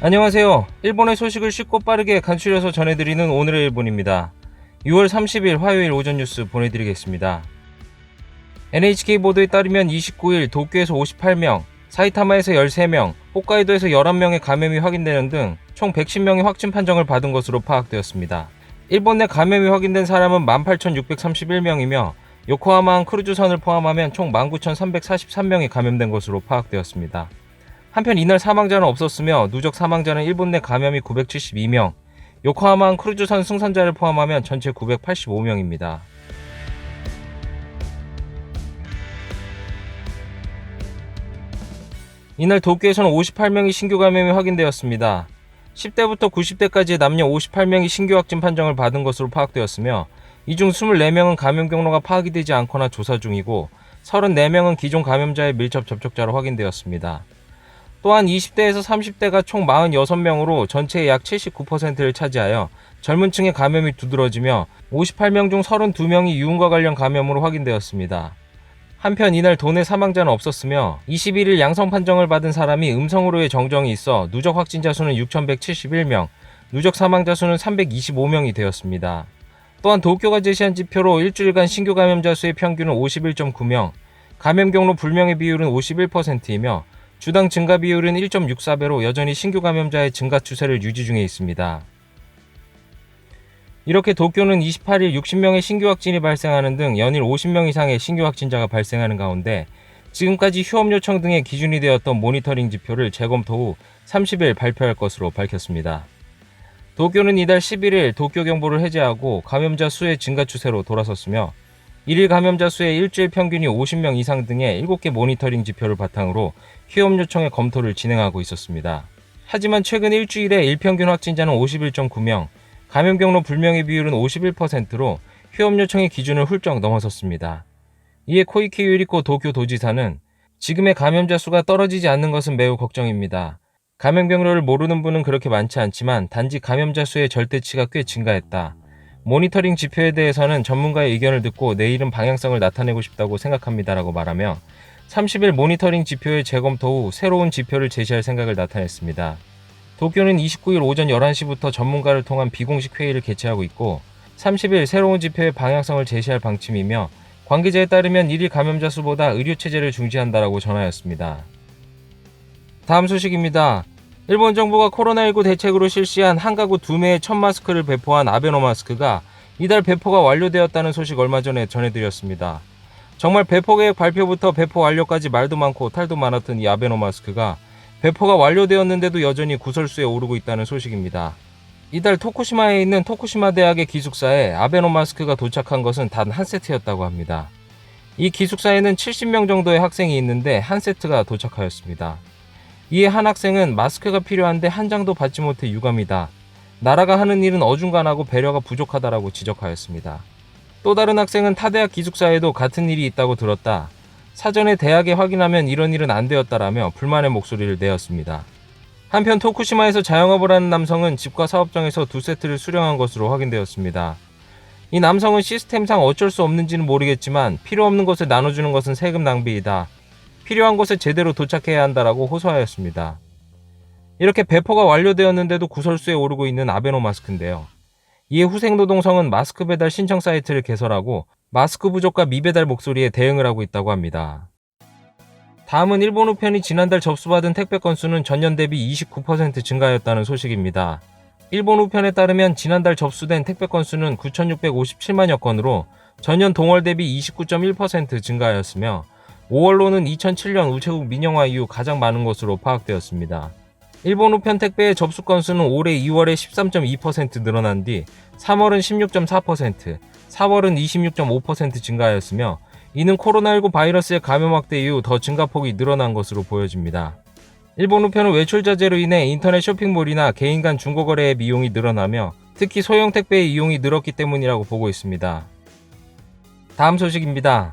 안녕하세요. 일본의 소식을 쉽고 빠르게 간추려서 전해드리는 오늘의 일본입니다. 6월 30일 화요일 오전 뉴스 보내드리겠습니다. NHK 보도에 따르면 29일 도쿄에서 58명, 사이타마에서 13명, 홋카이도에서 11명의 감염이 확인되는 등 총 110명의 확진 판정을 받은 것으로 파악되었습니다. 일본 내 감염이 확인된 사람은 18,631명이며 요코하마항 크루즈선을 포함하면 총 19,343명이 감염된 것으로 파악되었습니다. 한편 이날 사망자는 없었으며 누적 사망자는 일본 내 감염이 972명, 요코하마항 크루즈선 승선자를 포함하면 전체 985명입니다. 이날 도쿄에서는 58명의 신규 감염이 확인되었습니다. 10대부터 90대까지의 남녀 58명이 신규 확진 판정을 받은 것으로 파악되었으며 이 중 24명은 감염 경로가 파악이 되지 않거나 조사 중이고 34명은 기존 감염자의 밀접 접촉자로 확인되었습니다. 또한 20대에서 30대가 총 46명으로 전체의 약 79%를 차지하여 젊은 층의 감염이 두드러지며 58명 중 32명이 유흥과 관련 감염으로 확인되었습니다. 한편 이날 도내 사망자는 없었으며 21일 양성 판정을 받은 사람이 음성으로의 정정이 있어 누적 확진자 수는 6,171명, 누적 사망자 수는 325명이 되었습니다. 또한 도쿄가 제시한 지표로 일주일간 신규 감염자 수의 평균은 51.9명, 감염 경로 불명의 비율은 51%이며 주당 증가 비율은 1.64배로 여전히 신규 감염자의 증가 추세를 유지 중에 있습니다. 이렇게 도쿄는 28일 60명의 신규 확진이 발생하는 등 연일 50명 이상의 신규 확진자가 발생하는 가운데 지금까지 휴업 요청 등의 기준이 되었던 모니터링 지표를 재검토 후 30일 발표할 것으로 밝혔습니다. 도쿄는 이달 11일 도쿄 경보를 해제하고 감염자 수의 증가 추세로 돌아섰으며 일일 감염자 수의 일주일 평균이 50명 이상 등의 7개 모니터링 지표를 바탕으로 휴업 요청의 검토를 진행하고 있었습니다. 하지만 최근 일주일에 일평균 확진자는 51.9명, 감염 경로 불명의 비율은 51%로 휴업 요청의 기준을 훌쩍 넘어섰습니다. 이에 코이케 유리코 도쿄 도지사는 지금의 감염자 수가 떨어지지 않는 것은 매우 걱정입니다. 감염 경로를 모르는 분은 그렇게 많지 않지만 단지 감염자 수의 절대치가 꽤 증가했다. 모니터링 지표에 대해서는 전문가의 의견을 듣고 내일은 방향성을 나타내고 싶다고 생각합니다라고 말하며 30일 모니터링 지표의 재검토 후 새로운 지표를 제시할 생각을 나타냈습니다. 도쿄는 29일 오전 11시부터 전문가를 통한 비공식 회의를 개최하고 있고 30일 새로운 지표의 방향성을 제시할 방침이며 관계자에 따르면 일일 감염자 수보다 의료체제를 중시한다라고 전하였습니다. 다음 소식입니다. 일본 정부가 코로나19 대책으로 실시한 한 가구 2매의 첫 마스크를 배포한 아베노 마스크가 이달 배포가 완료되었다는 소식 얼마 전에 전해드렸습니다. 정말 배포 계획 발표부터 배포 완료까지 말도 많고 탈도 많았던 이 아베노 마스크가 배포가 완료되었는데도 여전히 구설수에 오르고 있다는 소식입니다. 이달 토쿠시마에 있는 토쿠시마 대학의 기숙사에 아베노 마스크가 도착한 것은 단 한 세트였다고 합니다. 이 기숙사에는 70명 정도의 학생이 있는데 한 세트가 도착하였습니다. 이에 한 학생은 마스크가 필요한데 한 장도 받지 못해 유감이다. 나라가 하는 일은 어중간하고 배려가 부족하다라고 지적하였습니다. 또 다른 학생은 타 대학 기숙사에도 같은 일이 있다고 들었다. 사전에 대학에 확인하면 이런 일은 안 되었다라며 불만의 목소리를 내었습니다. 한편 토쿠시마에서 자영업을 하는 남성은 집과 사업장에서 2세트를 수령한 것으로 확인되었습니다. 이 남성은 시스템상 어쩔 수 없는지는 모르겠지만 필요 없는 것을 나눠주는 것은 세금 낭비이다. 필요한 곳에 제대로 도착해야 한다라고 호소하였습니다. 이렇게 배포가 완료되었는데도 구설수에 오르고 있는 아베노 마스크인데요. 이에 후생노동성은 마스크 배달 신청 사이트를 개설하고 마스크 부족과 미배달 목소리에 대응을 하고 있다고 합니다. 다음은 일본 우편이 지난달 접수받은 택배 건수는 전년 대비 29% 증가하였다는 소식입니다. 일본 우편에 따르면 지난달 접수된 택배 건수는 9,657만여 건으로 전년 동월 대비 29.1% 증가하였으며 5월로는 2007년 우체국 민영화 이후 가장 많은 것으로 파악되었습니다. 일본 우편 택배의 접수 건수는 올해 2월에 13.2% 늘어난 뒤 3월은 16.4%, 4월은 26.5% 증가하였으며 이는 코로나19 바이러스의 감염 확대 이후 더 증가폭이 늘어난 것으로 보여집니다. 일본 우편은 외출 자제로 인해 인터넷 쇼핑몰이나 개인 간 중고거래의 비용이 늘어나며 특히 소형 택배의 이용이 늘었기 때문이라고 보고 있습니다. 다음 소식입니다.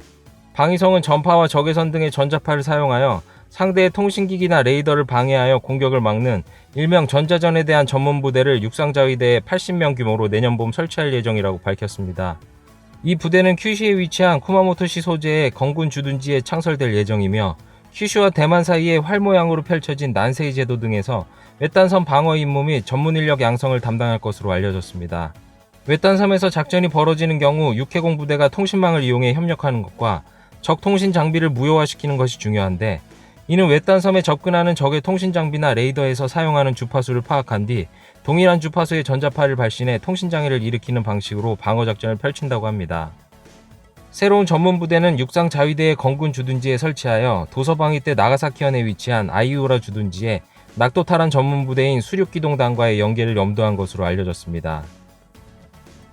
방위성은 전파와 적외선 등의 전자파를 사용하여 상대의 통신기기나 레이더를 방해하여 공격을 막는 일명 전자전에 대한 전문 부대를 육상자위대에 80명 규모로 내년 봄 설치할 예정이라고 밝혔습니다. 이 부대는 큐슈에 위치한 쿠마모토시 소재의 건군 주둔지에 창설될 예정이며 큐슈와 대만 사이에 활 모양으로 펼쳐진 난세이 제도 등에서 외딴섬 방어 임무 및 전문 인력 양성을 담당할 것으로 알려졌습니다. 외딴섬에서 작전이 벌어지는 경우 육해공 부대가 통신망을 이용해 협력하는 것과 적 통신 장비를 무효화시키는 것이 중요한데, 이는 외딴섬에 접근하는 적의 통신 장비나 레이더에서 사용하는 주파수를 파악한 뒤 동일한 주파수의 전자파를 발신해 통신장애를 일으키는 방식으로 방어작전을 펼친다고 합니다. 새로운 전문 부대는 육상 자위대의 건군 주둔지에 설치하여 도서방위 때 나가사키현에 위치한 아이우라 주둔지에 낙도탈환 전문 부대인 수륙기동단과의 연계를 염두한 것으로 알려졌습니다.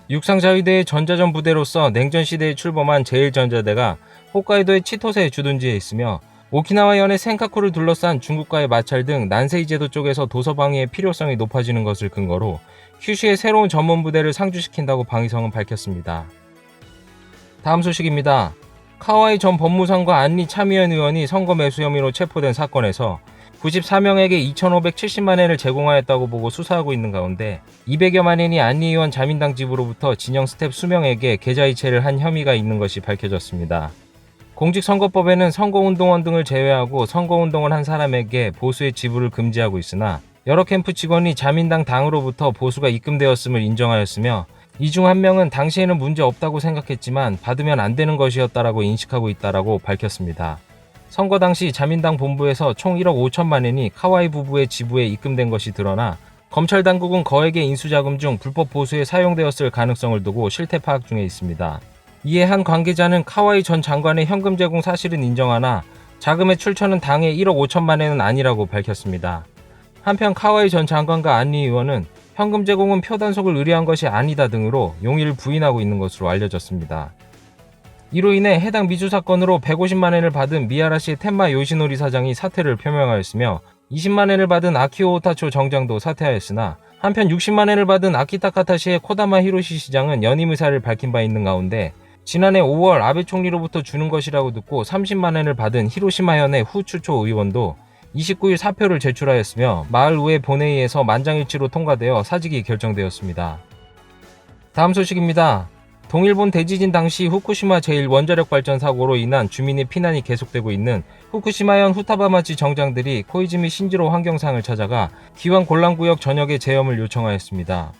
육상 자위대의 전자전 부대로서 냉전 시대에 출범한 제1전자대가 홋카이도의 치토세 주둔지에 있으며, 오키나와현의 센카쿠를 둘러싼 중국과의 마찰 등 난세이 제도 쪽에서 도서방위의 필요성이 높아지는 것을 근거로 큐슈의 새로운 전문 부대를 상주시킨다고 방위성은 밝혔습니다. 다음 소식입니다. 카와이 전 법무상과 안리 참의원 의원이 선거 매수 혐의로 체포된 사건에서 94명에게 2,570만 엔을 제공하였다고 보고 수사하고 있는 가운데 200여만 엔이 안리 의원 자민당 집으로부터 진영 스텝 수명에게 계좌이체를 한 혐의가 있는 것이 밝혀졌습니다. 공직선거법에는 선거운동원 등을 제외하고 선거운동을 한 사람에게 보수의 지불을 금지하고 있으나, 여러 캠프 직원이 자민당 당으로부터 보수가 입금되었음을 인정하였으며, 이 중 한 명은 당시에는 문제 없다고 생각했지만 받으면 안 되는 것이었다라고 인식하고 있다라고 밝혔습니다. 선거 당시 자민당 본부에서 총 1억 5천만 엔이 카와이 부부의 지부에 입금된 것이 드러나, 검찰 당국은 거액의 인수자금 중 불법 보수에 사용되었을 가능성을 두고 실태 파악 중에 있습니다. 이에 한 관계자는 카와이 전 장관의 현금 제공 사실은 인정하나 자금의 출처는 당의 1억 5천만 엔은 아니라고 밝혔습니다. 한편 카와이 전 장관과 안리 의원은 현금 제공은 표 단속을 의뢰한 것이 아니다 등으로 용의를 부인하고 있는 것으로 알려졌습니다. 이로 인해 해당 미주 사건으로 150만 엔을 받은 미야라시 텐마 요시노리 사장이 사퇴를 표명하였으며, 20만 엔을 받은 아키오 오타초 정장도 사퇴하였으나, 한편 60만 엔을 받은 아키타카타시의 코다마 히로시 시장은 연임 의사를 밝힌 바 있는 가운데, 지난해 5월 아베 총리로부터 주는 것이라고 듣고 30만 엔을 받은 히로시마현의 후추초 의원도 29일 사표를 제출하였으며, 마을의회 본회의에서 만장일치로 통과되어 사직이 결정되었습니다. 다음 소식입니다. 동일본 대지진 당시 후쿠시마 제1원자력 발전 사고로 인한 주민의 피난이 계속되고 있는 후쿠시마현 후타바마치 정장들이 코이즈미 신지로 환경상을 찾아가 기완 곤란구역 전역의 재염을 요청하였습니다.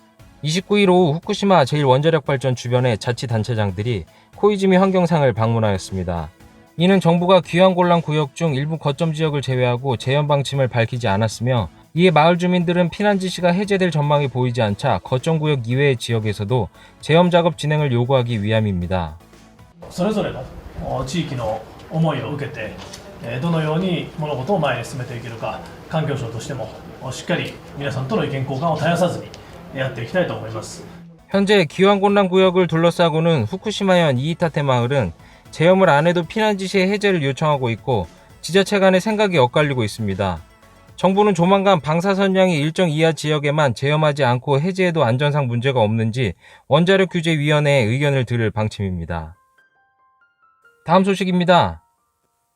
29일 오후 후쿠시마 제1원자력 발전 주변의 자치단체장들이 코이즈미 환경상을 방문하였습니다. 이는 정부가 귀환 곤란 구역 중 일부 거점 지역을 제외하고 재현 방침을 밝히지 않았으며, 이에 마을 주민들은 피난 지시가 해제될 전망이 보이지 않자 거점 구역 이외의 지역에서도 재현 작업 진행을 요구하기 위함입니다. それぞれの地域の思いを受けてどのように物事を前に進めていけるか、環境省としてもしっかり皆さんとの意見交換を絶やさずにやっていきたいと思います。 현재 기환곤란 구역을 둘러싸고는 후쿠시마현 이이타테 마을은 재염을 안 해도 피난 지시의 해제를 요청하고 있고, 지자체 간의 생각이 엇갈리고 있습니다. 정부는 조만간 방사선량이 일정 이하 지역에만 재염하지 않고 해제해도 안전상 문제가 없는지 원자력규제위원회에 의견을 들을 방침입니다. 다음 소식입니다.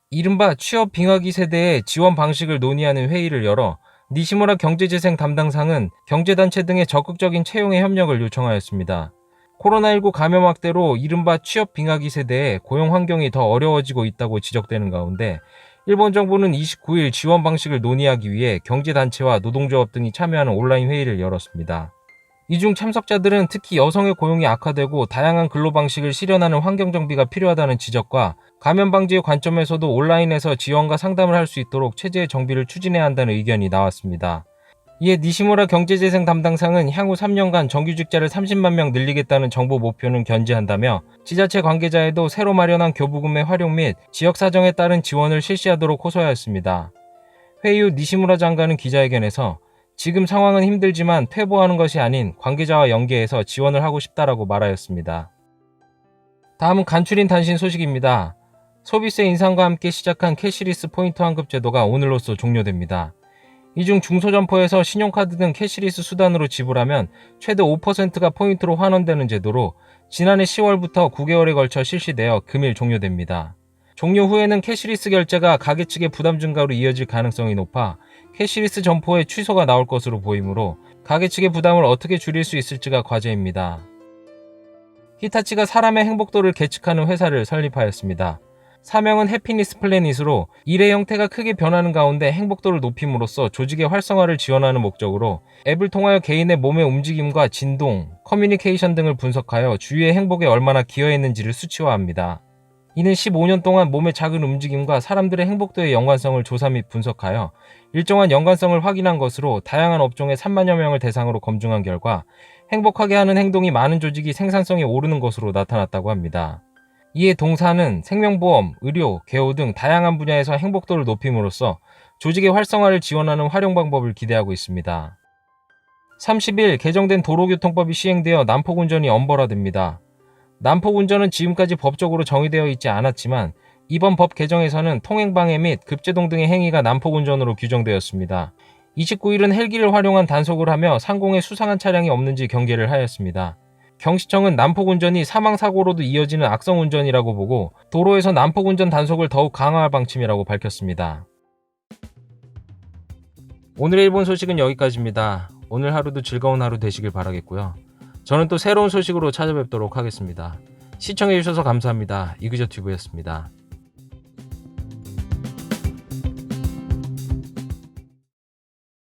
이른바 취업 빙하기 세대의 지원 방식을 논의하는 회의를 열어 니시무라 경제재생 담당상은 경제단체 등의 적극적인 채용에 협력을 요청하였습니다. 코로나19 감염 확대로 이른바 취업 빙하기 세대의 고용 환경이 더 어려워지고 있다고 지적되는 가운데, 일본 정부는 29일 지원 방식을 논의하기 위해 경제단체와 노동조합 등이 참여하는 온라인 회의를 열었습니다. 이 중 참석자들은 특히 여성의 고용이 악화되고 다양한 근로 방식을 실현하는 환경 정비가 필요하다는 지적과 감염 방지의 관점에서도 온라인에서 지원과 상담을 할 수 있도록 체제의 정비를 추진해야 한다는 의견이 나왔습니다. 이에 니시무라 경제재생 담당상은 향후 3년간 정규직자를 30만 명 늘리겠다는 정부 목표는 견지한다며, 지자체 관계자에도 새로 마련한 교부금의 활용 및 지역 사정에 따른 지원을 실시하도록 호소하였습니다. 회의 후 니시무라 장관은 기자회견에서 지금 상황은 힘들지만 퇴보하는 것이 아닌 관계자와 연계해서 지원을 하고 싶다라고 말하였습니다. 다음은 간추린 단신 소식입니다. 소비세 인상과 함께 시작한 캐시리스 포인트 환급 제도가 오늘로써 종료됩니다. 이 중 중소점포에서 신용카드 등 캐시리스 수단으로 지불하면 최대 5%가 포인트로 환원되는 제도로 지난해 10월부터 9개월에 걸쳐 실시되어 금일 종료됩니다. 종료 후에는 캐시리스 결제가 가게 측의 부담 증가로 이어질 가능성이 높아 캐시리스 점포의 취소가 나올 것으로 보이므로 가게 측의 부담을 어떻게 줄일 수 있을지가 과제입니다. 히타치가 사람의 행복도를 계측하는 회사를 설립하였습니다. 사명은 해피니스 플래닛으로 일의 형태가 크게 변하는 가운데 행복도를 높임으로써 조직의 활성화를 지원하는 목적으로 앱을 통하여 개인의 몸의 움직임과 진동, 커뮤니케이션 등을 분석하여 주위의 행복에 얼마나 기여했는지를 수치화합니다. 이는 15년 동안 몸의 작은 움직임과 사람들의 행복도의 연관성을 조사 및 분석하여 일정한 연관성을 확인한 것으로 다양한 업종의 3만여 명을 대상으로 검증한 결과 행복하게 하는 행동이 많은 조직이 생산성이 오르는 것으로 나타났다고 합니다. 이에 동사는 생명보험, 의료, 개호 등 다양한 분야에서 행복도를 높임으로써 조직의 활성화를 지원하는 활용 방법을 기대하고 있습니다. 30일 개정된 도로교통법이 시행되어 난폭운전이 엄벌화됩니다. 난폭운전은 지금까지 법적으로 정의되어 있지 않았지만 이번 법 개정에서는 통행방해 및 급제동 등의 행위가 난폭운전으로 규정되었습니다. 29일은 헬기를 활용한 단속을 하며 상공에 수상한 차량이 없는지 경계를 하였습니다. 경시청은 난폭운전이 사망사고로도 이어지는 악성운전이라고 보고 도로에서 난폭운전 단속을 더욱 강화할 방침이라고 밝혔습니다. 오늘의 일본 소식은 여기까지입니다. 오늘 하루도 즐거운 하루 되시길 바라겠고요. 저는 또 새로운 소식으로 찾아뵙도록 하겠습니다. 시청해주셔서 감사합니다. 이그저튜브였습니다.